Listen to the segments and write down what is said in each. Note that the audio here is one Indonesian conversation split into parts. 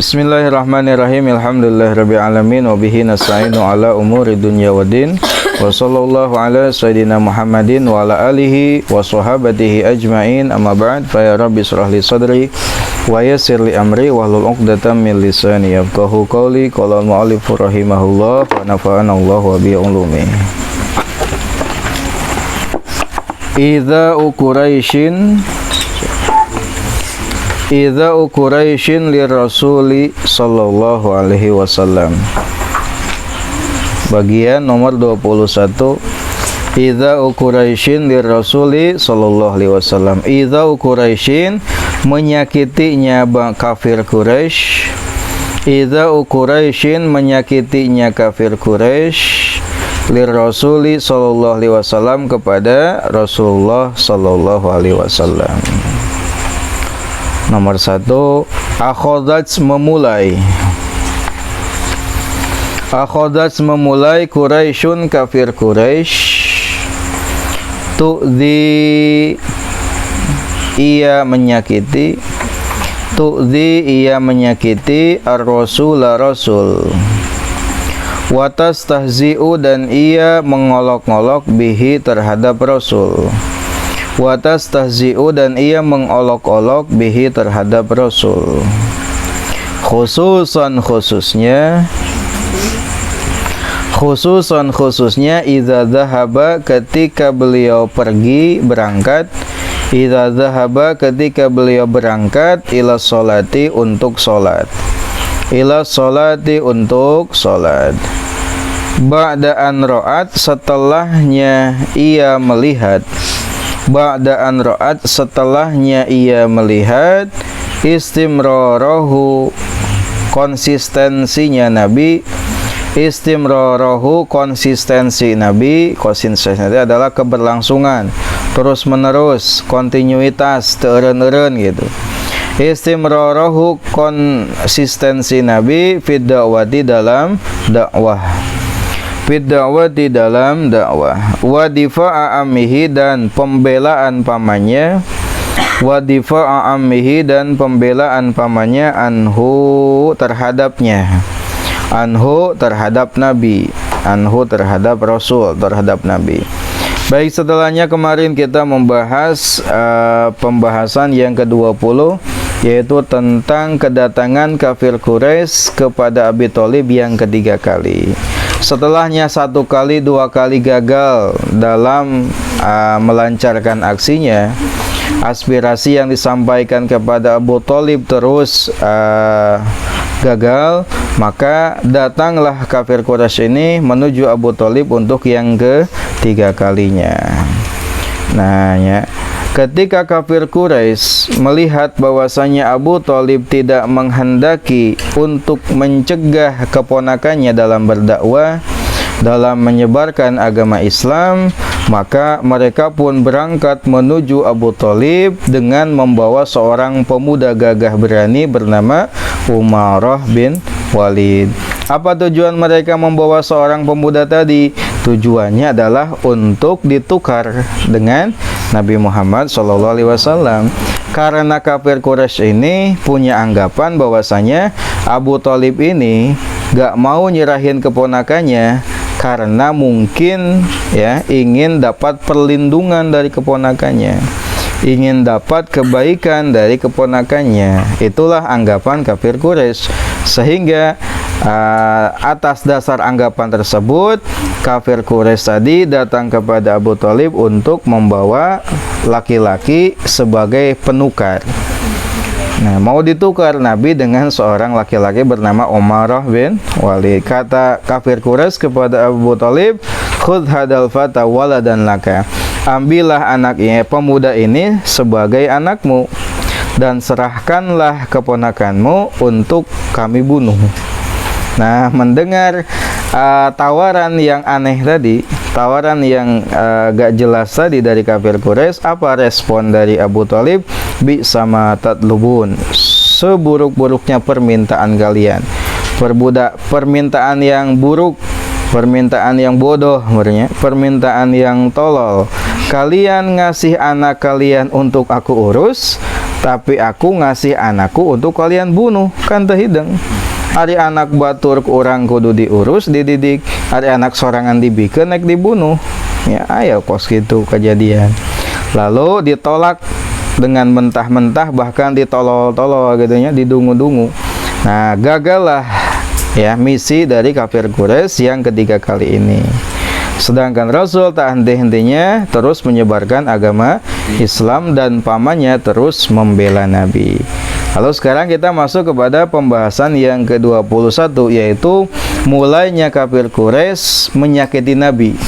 Bismillahirrahmanirrahim. Alhamdulillahirabbil alamin wa bihi nasta'inu ala umuri dunya waddin. Wa sallallahu ala sayyidina Muhammadin wa ala alihi wa sahbihi ajmain. Amma ba'd, fa ya rabbi shrah li sadri wa yassir li amri wahlul 'uqdatam min lisani yafqahu qawli. Qala al-mu'allif rahimahullah wa nafa'ana Allah wa bi ulumi. Idza Quraisyin lirrasuli sallallahu alaihi wasallam. Bagian nomor 21. Idza Quraisyin lirrasuli sallallahu alaihi wasallam. Idza Quraisyin menyakitinya kafir Quraisy. Idza Quraisyin menyakitinya kafir Quraisy lirrasuli sallallahu alaihi wasallam kepada Rasulullah sallallahu alaihi wasallam. Nomor 1, akhadats memulai. Akhadats memulai Quraisyun kafir Quraisy tu'zi ia menyakiti ar-rasul rasul wa tastahzi'u dan ia mengolok-olok bihi terhadap Rasul. Wa tastahzi'u dan ia mengolok-olok bihi terhadap Rasul. Khususnya idza dhahaba ketika beliau pergi berangkat, idza dhahaba ketika beliau berangkat ila sholati untuk sholat, ila sholati untuk sholat. Ba'da an ra'at setelahnya ia melihat, ba'da an ra'at setelahnya ia melihat istimrarahu konsistensinya Nabi, istimrarahu konsistensi Nabi. Konsistensi adalah keberlangsungan, terus menerus, kontinuitas, teureun-eureun gitu. Istimrarahu konsistensi Nabi fid da'wati dalam dakwah, fid da'wati dalam dakwah, wa difa'a ammihi dan pembelaan pamannya, wa difa'a ammihi dan pembelaan pamannya anhu terhadapnya, anhu terhadap Nabi, anhu terhadap Rasul, terhadap Nabi. Baik, setelahnya kemarin kita membahas pembahasan yang ke-20, yaitu tentang kedatangan kafir Quraisy kepada Abi Thalib yang ketiga kali. Setelahnya 1 kali, 2 kali gagal dalam melancarkan aksinya, aspirasi yang disampaikan kepada Abu Thalib terus gagal, maka datanglah kafir Quraisy ini menuju Abu Thalib untuk yang ketiga kalinya. Nah, ya, ketika kafir Quraisy melihat bahwasanya Abu Thalib tidak menghendaki untuk mencegah keponakannya dalam berdakwah, dalam menyebarkan agama Islam, maka mereka pun berangkat menuju Abu Thalib dengan membawa seorang pemuda gagah berani bernama Umarah bin Walid. Apa tujuan mereka membawa seorang pemuda tadi? Tujuannya adalah untuk ditukar dengan Nabi Muhammad SAW. Karena kafir Quraisy ini punya anggapan bahwasanya Abu Thalib ini gak mau nyerahin keponakannya karena mungkin ya ingin dapat perlindungan dari keponakannya, ingin dapat kebaikan dari keponakannya. Itulah anggapan kafir Quraisy. Sehingga atas dasar anggapan tersebut, kafir Quraisy tadi datang kepada Abu Thalib untuk membawa laki-laki sebagai penukar. Nah, mau ditukar Nabi dengan seorang laki-laki bernama Umarah bin Walid. Kata kafir Quraisy kepada Abu Thalib, "Khudh hadal fata waladan laka." Ambillah anaknya, pemuda ini sebagai anakmu, dan serahkanlah keponakanmu untuk kami bunuh. Nah, mendengar tawaran yang aneh tadi, tawaran yang gak jelas tadi dari kafir Quraisy, apa respon dari Abu Thalib? Bi sama tatlubun, seburuk-buruknya permintaan kalian, permintaan yang buruk, permintaan yang bodoh, permintaan yang tolol. Kalian ngasih anak kalian untuk aku urus, tapi aku ngasih anakku untuk kalian bunuh, kan teu hideung. Ari anak batur ku urang kudu diurus, dididik. Ari anak sorangan dibikeun nek dibunuh. Ya, aya kos kitu kejadian. Lalu ditolak dengan mentah-mentah, bahkan ditolol-tolol gitu nya, didungu-dungu. Nah, gagallah ya misi dari kafir Quraisy yang ketiga kali ini. Sedangkan Rasul tak henti-hentinya terus menyebarkan agama Islam dan pamannya terus membela Nabi. Lalu sekarang kita masuk kepada pembahasan yang ke-21, yaitu mulainya kafir Quraisy menyakiti Nabi.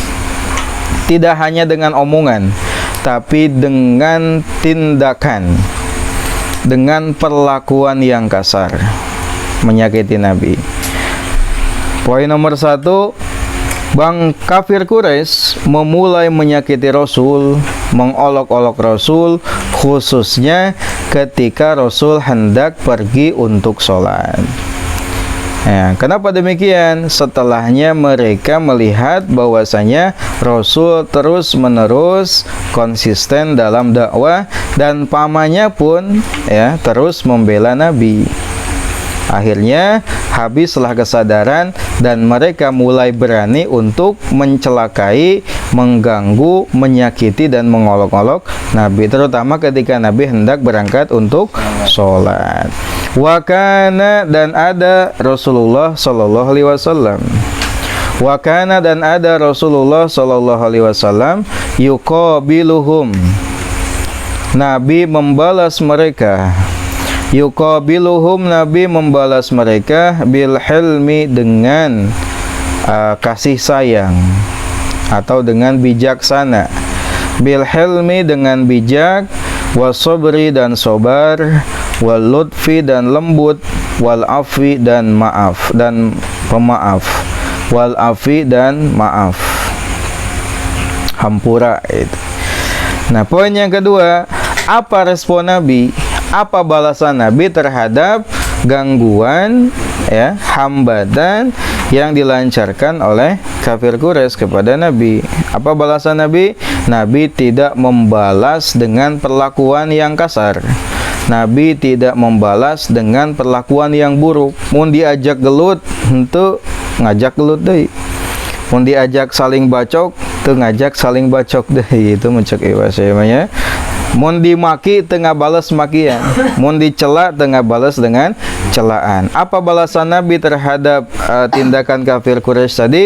Tidak hanya dengan omongan, tapi dengan tindakan, dengan perlakuan yang kasar, menyakiti Nabi. Poin nomor 1, bang kafir Quraisy memulai menyakiti Rasul, mengolok-olok Rasul, khususnya ketika Rasul hendak pergi untuk sholat. Ya, kenapa demikian? Setelahnya mereka melihat bahwasanya Rasul terus-menerus konsisten dalam dakwah dan pamannya pun ya terus membela Nabi. Akhirnya habislah kesadaran dan mereka mulai berani untuk mencelakai, mengganggu, menyakiti dan mengolok-olok Nabi, terutama ketika Nabi hendak berangkat untuk sholat. Wakana dan ada Rasulullah Sallallahu Alaihi Wasallam. Wakana dan ada Rasulullah Sallallahu Alaihi Wasallam yuqabiluhum. Nabi membalas mereka. Yuqabiluhum, Nabi membalas mereka bil hilmi, dengan kasih sayang atau dengan bijaksana. Bil hilmi, dengan bijak, wasobri, dan sobar, wal lutfi, dan lembut, wal afi, dan maaf dan pemaaf, wal afi, dan maaf, hampura itu. Nah, poin yang kedua, apa respon Nabi? Apa balasan Nabi terhadap gangguan ya, hambatan yang dilancarkan oleh kafir Quraisy kepada Nabi? Apa balasan Nabi? Nabi tidak membalas dengan perlakuan yang kasar. Nabi tidak membalas dengan perlakuan yang buruk. Mun diajak gelut, henteu ngajak gelut deui. Mun diajak saling bacok, teu ngajak saling bacok deui. Itu mencek iwase mah. Mun dimaki tengah balas makian, mun dicela tengah balas dengan celaan. Apa balasan Nabi terhadap tindakan kafir Quraisy tadi?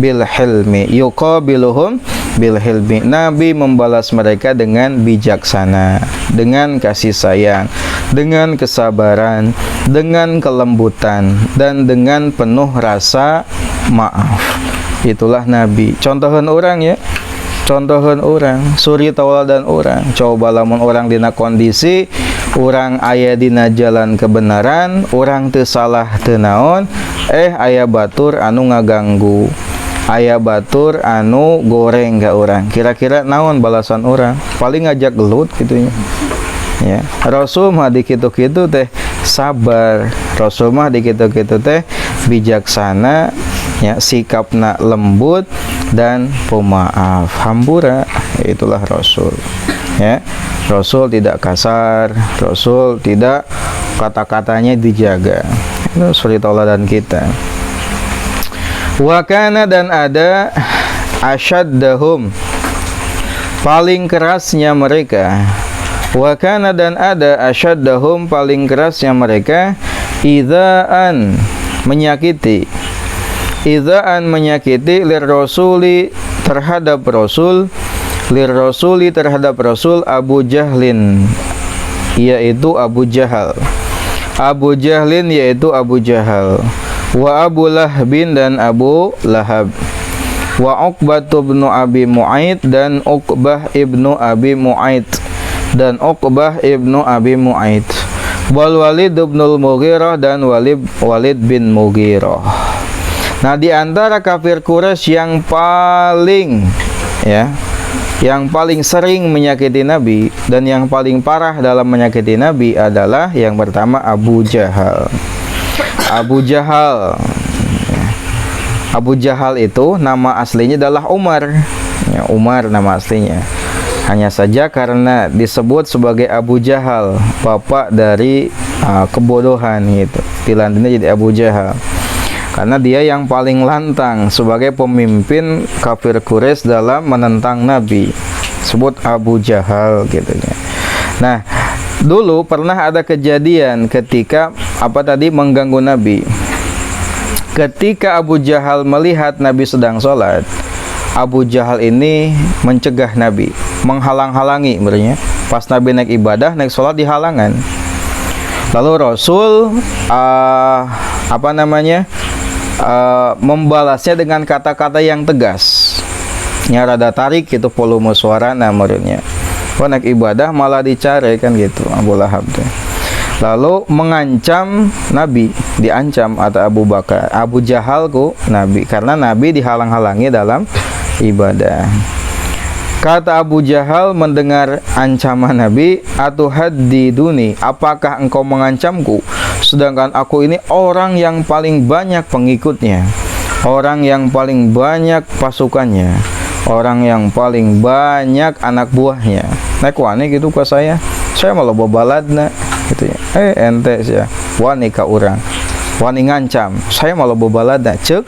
Bil hilmi, yuqabiluhum bil hilmi. Nabi membalas mereka dengan bijaksana, dengan kasih sayang, dengan kesabaran, dengan kelembutan, dan dengan penuh rasa maaf. Itulah Nabi. Contohan orang ya. Contohan orang, suri tauladan orang. Coba lamun orang dina kondisi orang aya dina jalan kebenaran, orang teu salah teu naon, aya batur anu ngaganggu, aya batur anu goreng ka orang. Kira-kira naon balasan orang? Paling ngajak gelut gitunya. Ya, Rasul mah di kitu-kitu teh sabar. Rasul mah di kitu-kitu teh bijaksana, ya, sikapna lembut dan pemaaf, hampura. Itulah Rasul ya. Rasul tidak kasar, Rasul tidak, kata-katanya dijaga. Itu suri tauladan kita. Wakana dan ada asyaddahum, paling kerasnya mereka. Wakana dan ada asyaddahum, paling kerasnya mereka. Idzaan, menyakiti. Idzaan, menyakiti, lirrasuli, terhadap Rasul, lirrasuli, terhadap Rasul, Abu Jahlin, yaitu Abu Jahal. Abu Jahlin, yaitu Abu Jahal. Wa Abu Lahbin, dan Abu Lahab. Wa Uqbah ibnu Abi Mu'aid, dan Uqbah ibnu Abi Mu'aid. Dan Uqbah ibnu Abi Mu'aid. Wal Walid ibnul Mughirah, dan Walid bin Mughirah. Nah, di antara kafir Quraisy yang paling ya, yang paling sering menyakiti Nabi dan yang paling parah dalam menyakiti Nabi adalah yang pertama Abu Jahal. Abu Jahal. Abu Jahal itu nama aslinya adalah Umar. Ya, Umar nama aslinya. Hanya saja karena disebut sebagai Abu Jahal, bapak dari kebodohan gitu, dilantinya jadi Abu Jahal. Karena dia yang paling lantang sebagai pemimpin kafir Quraisy dalam menentang Nabi. Sebut Abu Jahal gitu ya. Nah, dulu pernah ada kejadian ketika mengganggu Nabi. Ketika Abu Jahal melihat Nabi sedang sholat, Abu Jahal ini mencegah Nabi, menghalang-halangi sebenarnya. Pas Nabi naik ibadah, naik sholat dihalangan. Lalu Rasul membalasnya dengan kata-kata yang tegas. Rada tarik gitu volume suara namanya. Naik ibadah malah dicari kan gitu Abu Lahab tuh. Lalu mengancam Nabi, diancam atau Abu Jahal ku Nabi, karena Nabi dihalang-halangi dalam ibadah. Kata Abu Jahal mendengar ancaman Nabi, atuhaddiduni, apakah engkau mengancamku, sedangkan aku ini orang yang paling banyak pengikutnya, orang yang paling banyak pasukannya, orang yang paling banyak anak buahnya. Naik wani gitu ke saya malah bobaladna gitu ya. Ente sih wani ka urang, wani ngancam, saya malah bobaladna cek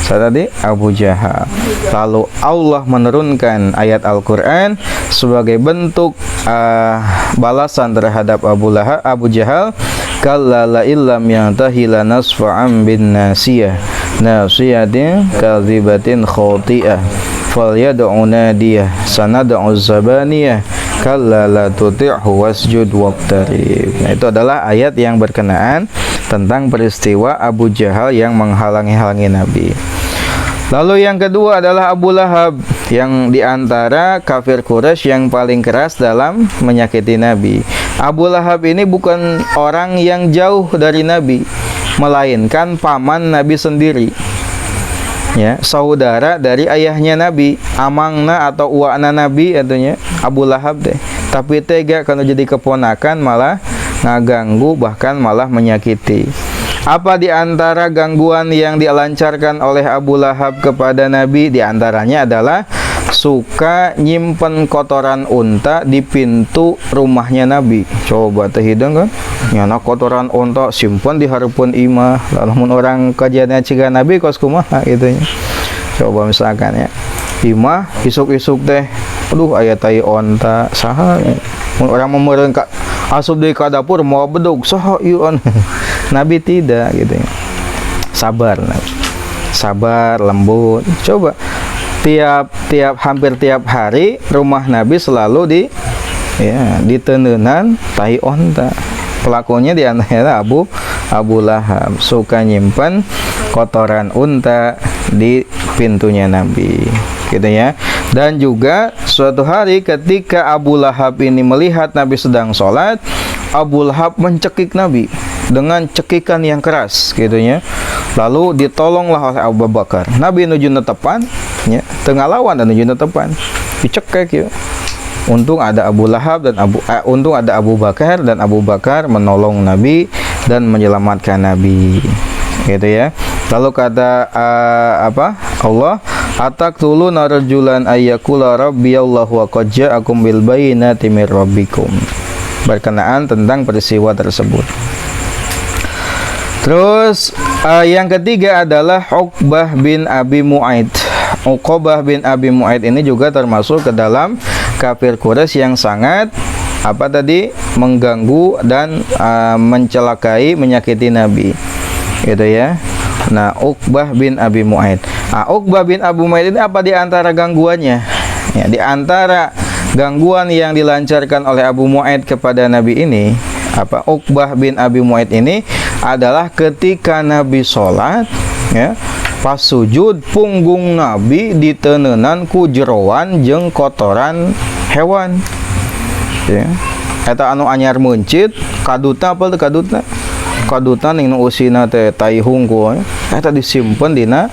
saya tadi Abu Jahal. Lalu Allah menurunkan ayat Al-Quran sebagai bentuk balasan terhadap Abu Jahal. Kalla la illam yantahi lanasfa'an bin nasiyah nasiyatin kadhibatin khati'ah falyad'u nadiyah sanad'u zabaniyah kalla la tuti'hu wasjud waqtarib. Nah, itu adalah ayat yang berkenaan tentang peristiwa Abu Jahal yang menghalangi Nabi. Lalu yang kedua adalah Abu Lahab, yang diantara kafir Quraisy yang paling keras dalam menyakiti Nabi. Abu Lahab ini bukan orang yang jauh dari Nabi, melainkan paman Nabi sendiri, ya, saudara dari ayahnya Nabi, amangna atau uakna Nabi artinya Abu Lahab deh. Tapi tega kalau jadi keponakan malah ngaganggu, bahkan malah menyakiti. Apa di antara gangguan yang dilancarkan oleh Abu Lahab kepada Nabi? Di antaranya adalah suka nyimpen kotoran unta di pintu rumahnya Nabi. Coba terhidang kan? Nyana kotoran unta simpan di hareupeun imah. Lamun orang kajiannya cegah Nabi kos kumaha gitu nya. Coba misalkan ya. Imah isuk-isuk teh. Aduh aya tai unta saha. Mun orang memeureun ka asup deui ka dapur mau bedog saha ieu on. Nabi tidak gitu ya. Sabar Nabi. Sabar, lembut. Coba hampir tiap hari rumah Nabi selalu diteneunan tai onta. Pelakunya di antaranya Abu Lahab, suka nyimpan kotoran unta di pintunya Nabi. Gitu ya. Dan juga suatu hari ketika Abu Lahab ini melihat Nabi sedang sholat, Abu Lahab mencekik Nabi dengan cekikan yang keras gitu ya. Lalu ditolonglah oleh Abu Bakar. Nabi nuju netepan ya, tengah lawan dan nuju netepan. Dicekek ya. Untung ada Abu Lahab dan untung ada Abu Bakar, dan Abu Bakar menolong Nabi dan menyelamatkan Nabi. Gitu ya. Lalu kata Allah, ataqtuluna rajulan ayyakula rabbiyallahu wa qad ja'akum bil bayyinati mir rabbikum. Berkenaan tentang peristiwa tersebut. Terus yang ketiga adalah Uqbah bin Abi Mu'aid. Uqbah bin Abi Mu'aid ini juga termasuk ke dalam kafir Quraisy yang sangat mengganggu dan mencelakai, menyakiti Nabi. Gitu ya. Nah, Uqbah bin Abi Mu'aid. Uqbah bin Abi Mu'aid ini apa di antara gangguannya? Ya, di antara gangguan yang dilancarkan oleh Abu Mu'aid kepada Nabi ini, Uqbah bin Abi Mu'aid ini adalah ketika Nabi sholat ya, pas sujud punggung Nabi diteneunan ku jeroan jeung kotoran hewan ya. Eta anu anyar muncit kadutna kadutna ning usina teh tai hungkul eta disimpen dina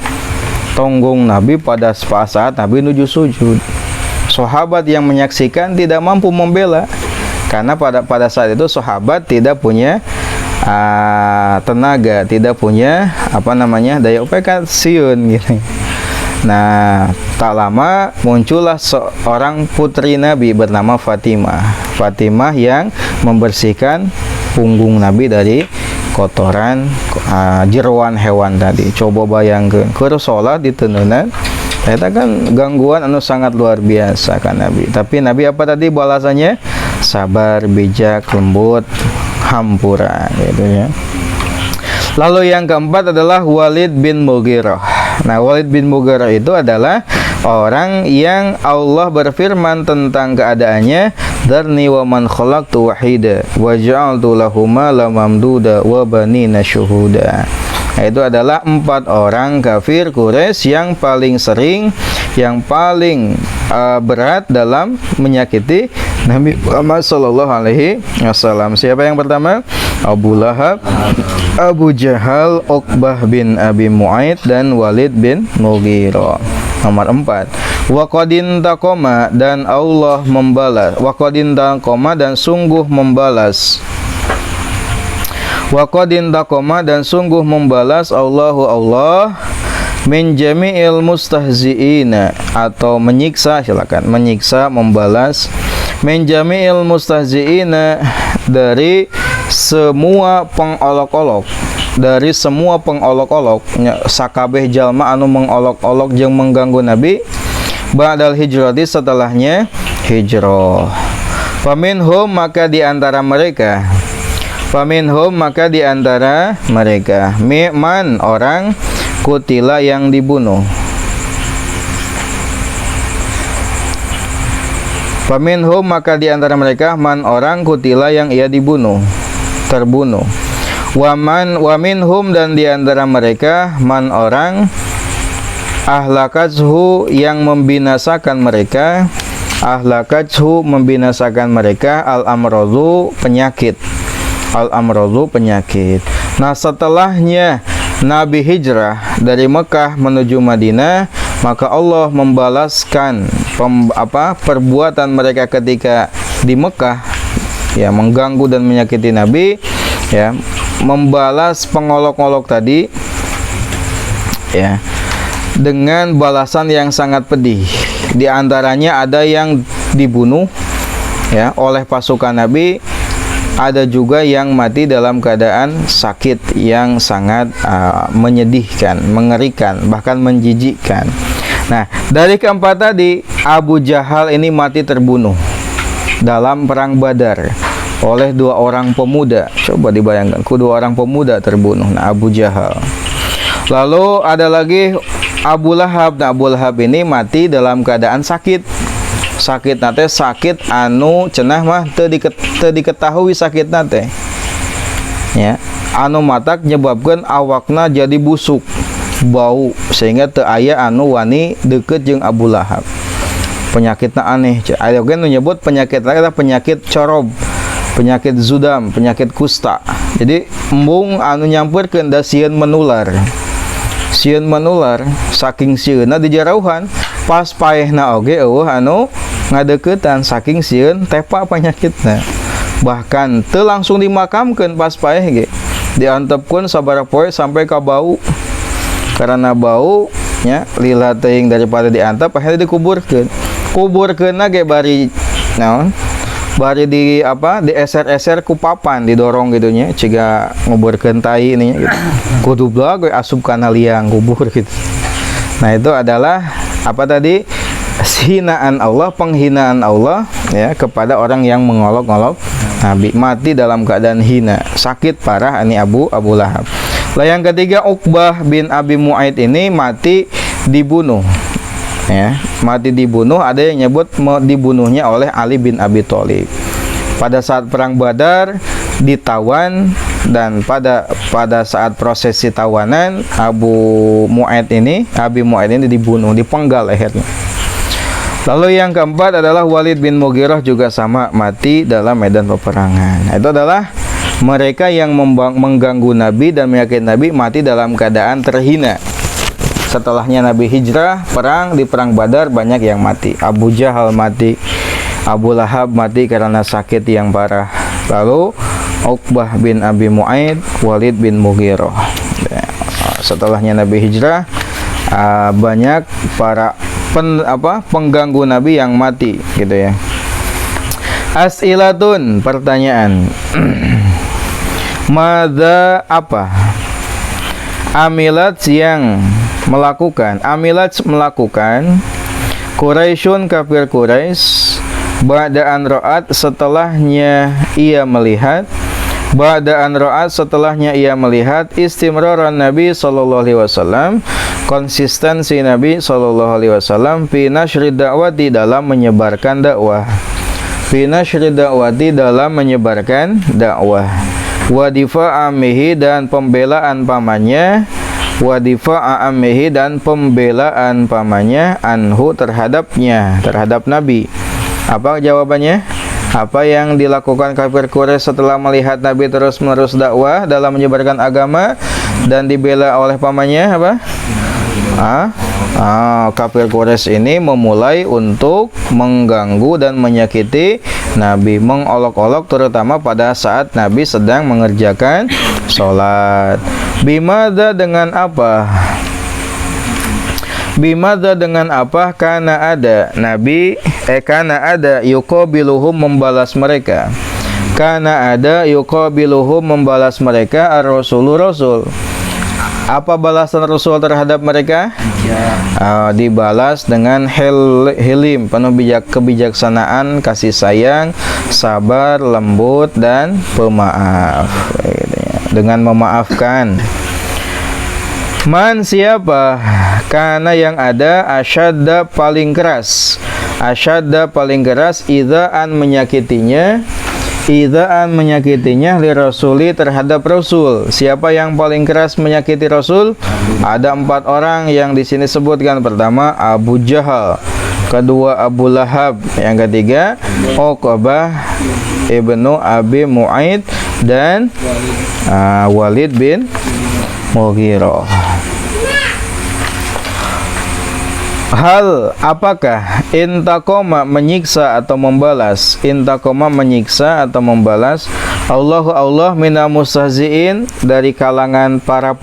tonggong Nabi pada saat Nabi nuju sujud. Sahabat yang menyaksikan tidak mampu membela, karena pada saat itu sahabat tidak punya tenaga, tidak punya daya upaya, kan siun gitu. Nah, tak lama muncullah seorang putri Nabi bernama Fatimah. Fatimah yang membersihkan punggung Nabi dari kotoran jeroan hewan tadi. Coba bayangkan, keur salat di teneunan eta kan gangguan anu sangat luar biasa kan Nabi. Tapi Nabi apa tadi balasannya? Sabar, bijak, lembut, hampura gitu ya. Lalu yang keempat adalah Walid bin Mughirah. Nah, Walid bin Mughirah itu adalah orang yang Allah berfirman tentang keadaannya, "Dzarni wa man khalaqtu wahida wa ja'altu lahu malan mamduda wa banina syuhuda." Nah, itu adalah 4 orang kafir Quraisy yang paling sering, yang paling berat dalam menyakiti Nabi Muhammad sallallahu alaihi wasallam. Siapa yang pertama? Abu Lahab, Abu Jahal, Uqbah bin Abi Mu'aid, dan Walid bin Mughirah. Nomor 4, waqadin taqoma, dan Allah membalas. Waqadin taqoma, dan sungguh membalas. Waqadin taqoma, dan sungguh membalas Allahu Allah min jami'il mustahzi'ina, atau menyiksa, silakan menyiksa, membalas min jami'il mustahzi'ina, dari semua pengolok-olok, dari semua pengolok-olok, sakabeh jalma anu mengolok-olok jeung mengganggu Nabi ba'dal hijrati, setelahnya hijrah. Faminhum, maka di antara mereka, faminhum, maka di antara mereka, man, orang, kutila, yang dibunuh. Faminhum, maka di antara mereka, man, orang, kutila, yang ia dibunuh, terbunuh. Waminhum, dan di antara mereka, man, orang, ahlakathu, yang membinasakan mereka, ahlakathu, membinasakan mereka, al-amradhu, penyakit, al-amradhu, penyakit. Nah, setelahnya Nabi hijrah dari Mekah menuju Madinah, maka Allah membalaskan perbuatan mereka ketika di Mekah, ya, mengganggu dan menyakiti Nabi, ya, membalas pengolok-olok tadi, ya, dengan balasan yang sangat pedih. Di antaranya ada yang dibunuh, ya, oleh pasukan Nabi, ada juga yang mati dalam keadaan sakit yang sangat menyedihkan, mengerikan, bahkan menjijikkan. Nah, dari keempat tadi, Abu Jahal ini mati terbunuh dalam perang Badar oleh 2 orang pemuda. Coba dibayangkan, kedua orang pemuda terbunuh. Nah, Abu Jahal. Lalu ada lagi Abu Lahab. Nah, Abu Lahab ini mati dalam keadaan sakit. Sakit nate, sakit anu cenah mah teu diketahui sakit nate, ya, anu matak nyebabkeun awakna jadi busuk, bau, sehingga teu aya anu wani deukeut jeung Abu Lahab. Penyakitna aneh. Aya oge nu nyebut penyakit lain adalah penyakit corob, penyakit zudam, penyakit kusta. Jadi embung anu nyamperkeun da sieun menular. Sieun menular, saking sieunna di jarauhan, pas paehna oge eueuh anu ngadeuketan, saking sieun tepa penyakitna. Bahkan teu langsung dimakamkeun pas paeh ge, diantepkeun sabaraha poe sampai ka bau. Karena bau nya lila teuing daripada diantep, akhirnya dikuburkeun. Kuburkeunna ge bari naon? Bari di eser-eser ku papan, didorong gitu nya, ciga nguburkeun tai ini gitu. Kudu blag we asup kana liang kubur gitu. Nah, itu adalah apa tadi? Hinaan Allah, penghinaan Allah, ya, kepada orang yang mengolok-olok Nabi. Mati dalam keadaan hina, sakit parah ini Abu Lahab. Lah yang ketiga, Uqbah bin Abi Mu'aid ini mati dibunuh. Ya, mati dibunuh, ada yang nyebut dibunuhnya oleh Ali bin Abi Thalib. Pada saat perang Badar ditawan, dan pada saat prosesi tawanan Abi Mu'aid ini dibunuh, dipenggal lehernya. Lalu yang keempat adalah Walid bin Mughirah, juga sama, mati dalam medan peperangan. Nah, itu adalah mereka yang mengganggu Nabi dan menyakiti Nabi, mati dalam keadaan terhina. Setelahnya Nabi hijrah, perang, di perang Badar banyak yang mati. Abu Jahal mati, Abu Lahab mati karena sakit yang parah. Lalu Uqbah bin Abi Mu'aid, Walid bin Mughirah. Setelahnya Nabi hijrah, banyak para pengganggu Nabi yang mati gitu ya. As'ilatun, pertanyaan. Madza apa? Amilat yang melakukan, Quraisyun kafir Quraisy ba'da an ra'at setelahnya ia melihat istimraran Nabi sallallahu alaihi wasallam, konsistensi Nabi sallallahu alaihi wasallam fi nasyri da'wati dalam menyebarkan dakwah. Wa difa'a ammihi dan pembelaan pamannya, anhu terhadap Nabi. Apa jawabannya? Apa yang dilakukan kafir Quraisy setelah melihat Nabi terus-menerus dakwah dalam menyebarkan agama dan dibela oleh pamannya apa? Kafir Quraisy ini memulai untuk mengganggu dan menyakiti Nabi, mengolok-olok terutama pada saat Nabi sedang mengerjakan sholat. Bimadza dengan apa? Karena ada yuqabiluhum membalas mereka. Ar-Rasul. Apa balasan Rasul terhadap mereka? Dibalas dengan hilim, penuh kebijaksanaan, kasih sayang, sabar, lembut dan pemaaf. Dengan memaafkan. Man siapa? Karena yang ada asyadda paling keras, idza'an menyakitinya li rasuli terhadap Rasul. Siapa yang paling keras menyakiti Rasul? Ada 4 orang yang di sini sebutkan. Pertama Abu Jahal, kedua Abu Lahab, yang ketiga Uqbah ibnu Abi Mu'aid dan Walid bin Mughirah. Hal apakah intakoma menyiksa atau membalas Allah minal mustahzi'in dari kalangan para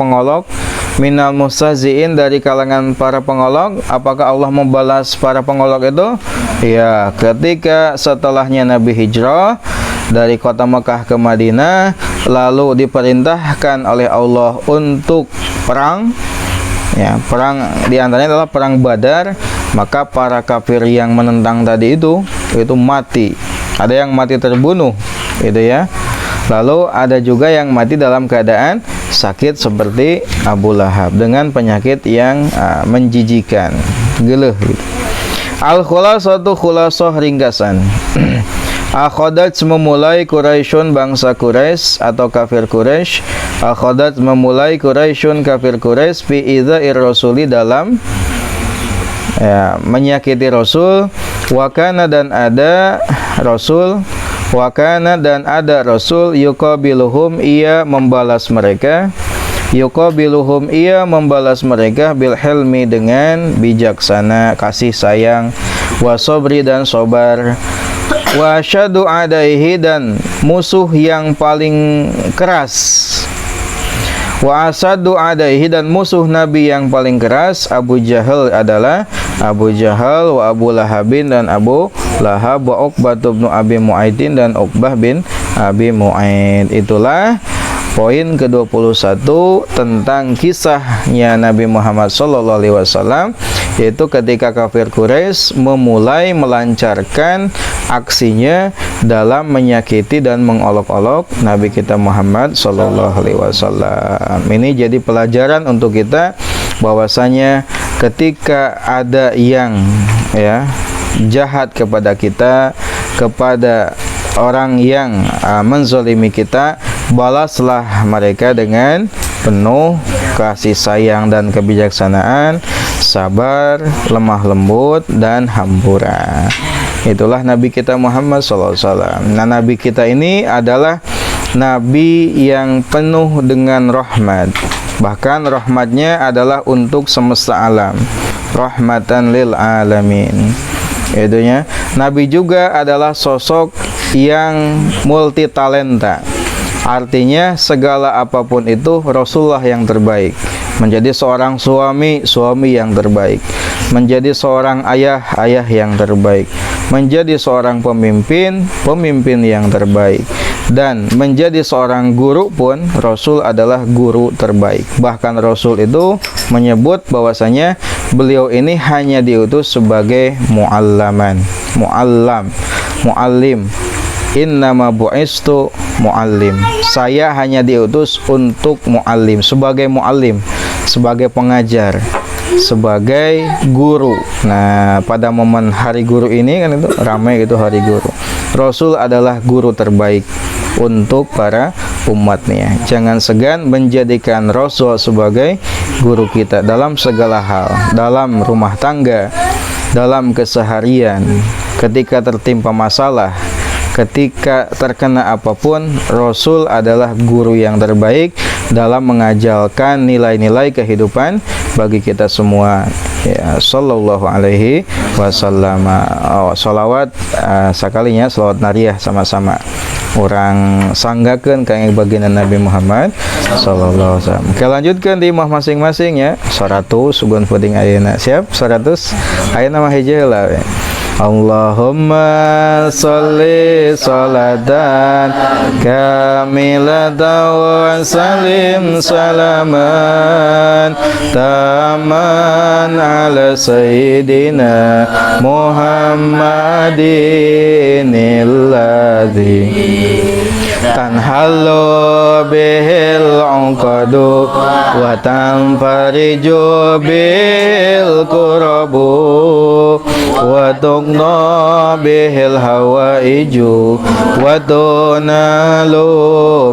pengolok, apakah Allah membalas para pengolok itu? Ya, ketika setelahnya Nabi hijrah dari kota Mekah ke Madinah, lalu diperintahkan oleh Allah untuk perang. Ya, perang diantaranya adalah perang Badar, maka para kafir yang menentang tadi itu mati. Ada yang mati terbunuh, gitu ya. Lalu ada juga yang mati dalam keadaan sakit seperti Abu Lahab dengan penyakit yang menjijikan, geluh gitu. Al-khulasatu khulasah ringkasan. Akhodat memulai Quraisyun bangsa Quraisy atau kafir Quraisy. Akhodat memulai Quraisyun kafir Quraisy fi idza'ir rasuli dalam menyakiti Rasul. Wakana dan ada Rasul yuqabiluhum ia membalas mereka bil hilmi dengan bijaksana, kasih sayang, wasobri dan sobar, wasyadu adaihi dan musuh yang paling keras, wa asadu adaihi dan musuh Nabi yang paling keras. Abu Jahal adalah Abu Jahal, wa Abu Lahabin dan Abu Lahab, wa Uqbah bin Abi Mu'aidin dan Uqbah bin Abi Mu'aid. Itulah poin ke-21 tentang kisahnya Nabi Muhammad SAW, yaitu ketika kafir Quraisy memulai melancarkan aksinya dalam menyakiti dan mengolok-olok Nabi kita Muhammad SAW. Ini jadi pelajaran untuk kita bahwasanya ketika ada yang jahat kepada kita, kepada orang yang menzalimi kita, balaslah mereka dengan penuh kasih sayang dan kebijaksanaan, sabar, lemah lembut dan hampura. Itulah Nabi kita Muhammad SAW. Nah, Nabi kita ini adalah Nabi yang penuh dengan rahmat. Bahkan rahmatnya adalah untuk semesta alam, rahmatan lil alamin. Nabi juga adalah sosok yang multi talenta. Artinya segala apapun itu Rasulullah yang terbaik. Menjadi seorang suami, suami yang terbaik. Menjadi seorang ayah, ayah yang terbaik. Menjadi seorang pemimpin, pemimpin yang terbaik. Dan menjadi seorang guru pun Rasul adalah guru terbaik. Bahkan Rasul itu menyebut bahwasanya beliau ini hanya diutus sebagai mu'allaman, mu'allim. Innama bu'istu mu'allim. Saya hanya diutus untuk mu'allim, sebagai mu'allim, sebagai pengajar, sebagai guru. Nah, pada momen hari guru ini kan itu ramai gitu hari guru. Rasul adalah guru terbaik untuk para umatnya. Jangan segan menjadikan Rasul sebagai guru kita dalam segala hal, dalam rumah tangga, dalam keseharian, ketika tertimpa masalah, ketika terkena apapun. Rasul adalah guru yang terbaik dalam mengajarkan nilai-nilai kehidupan bagi kita semua. Ya, sallallahu alaihi wasallam. Salawat sakalinya salawat nariyah sama-sama orang sanggakeun ka baginda Nabi Muhammad sallallahu alaihi wasallam. Kita lanjutkan di imah masing-masing ya. 100 sugun puding ayeuna. Siap? 100. Ayeuna mah hiji heula we. Allahumma salli salatan kamilatan wa salim salaman taman ala sayyidina Muhammadin alladhi tanhalu bihil uqadu wa tanfariju bil kurabu wa tuqna bihil hawaiju wa tunalu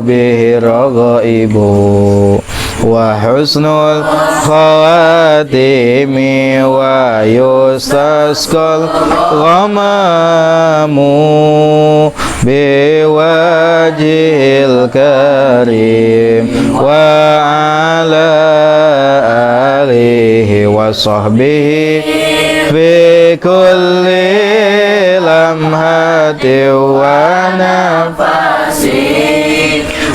bihir raghaibu wa husnul khawatimi wa yustasqal ghamamu biwajhil karim wa ala alihi wa sahbihi fi kulli lamhati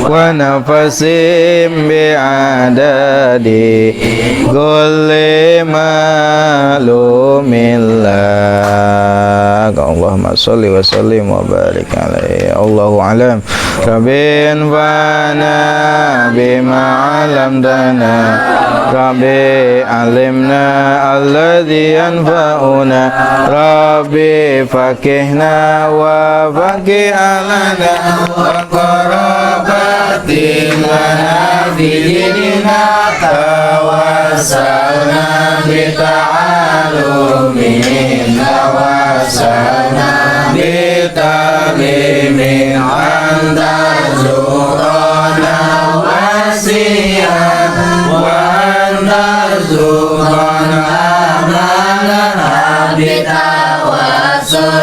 wa nafasim bi'adadi kulli malumillah. Allahumma salli wa sallim wa barik alaihi. Allahu alam Rabbin fana bima alamdana Rabbi alimna alladhi yanfa'una Rabbi fakihna wa fakih alana wa qarabatin lana bidina tawassalna bita'alumin tawassalna bita'limin anda zurana wasi'an wa anda zurana amanah bitawassul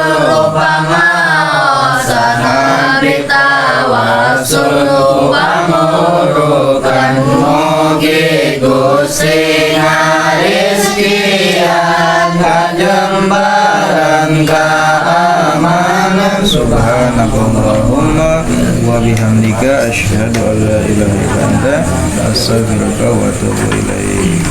pamawasana bitawassul pamurukan mugi Gusti ngarizkian kajembaran keamanan subhanakallahumma wa bihamdika asyhadu an la ilaha illa anta astaghfiruka wa atubu ilaik.